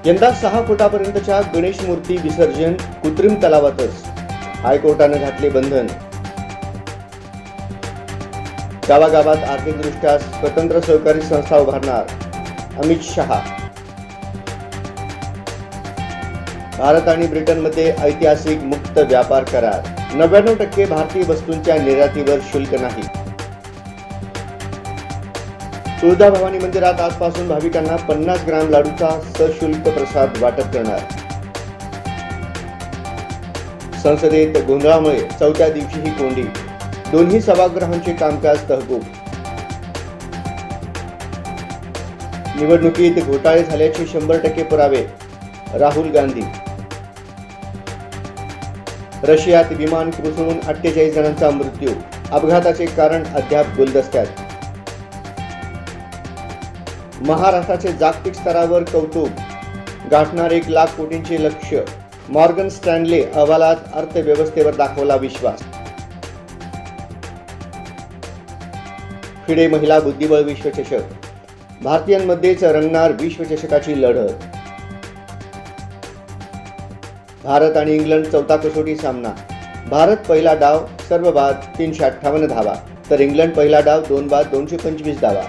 यंदा 6 फुटापर्यंतच्या गणेश मूर्ती विसर्जन कृत्रिम तलावातच, हायकोर्टाने घातले बंधन. गावागावात आर्थिकदृष्ट्या स्वतंत्र सहकारी संस्था उभारणार अमित शहा. भारत आणि ब्रिटनमध्ये ऐतिहासिक मुक्त व्यापार करार. 99% भारतीय वस्तूंच्या निर्यातीवर शुल्क नाही. तुळजाभवानी मंदिरात आजपासून भाविकांना 50 ग्रॅम लाडूचा सशुल्क प्रसाद वाटप करणार. संसदेत गोंधळामुळे चौथ्या दिवशीही कोंडी. दोन्ही सभागृहांचे कामकाज तहकूब. निवडणुकीत घोटाळे झाल्याचे 100% पुरावे. राहुल गांधी. रशियात विमान कोसळून 48 जणांचा मृत्यू. अपघाताचे कारण अद्याप गुलदस्त्यात. महाराष्ट्राचे जागतिक स्तरावर कौतुक. गाठणार 1 लाख कोटींचे लक्ष्य. मॉर्गन स्टॅनले अहवालात अर्थव्यवस्थेवर दाखवला विश्वास. फिडे महिला बुद्धिबळ विश्वचषक. भारतीयांमध्येच रंगणार विश्वचषकाची लढत. भारत आणि इंग्लंड चौथा कसोटी सामना. भारत पहिला डाव सर्व बाद 358 धावा, तर इंग्लंड पहिला डाव 2 बाद 225 धावा.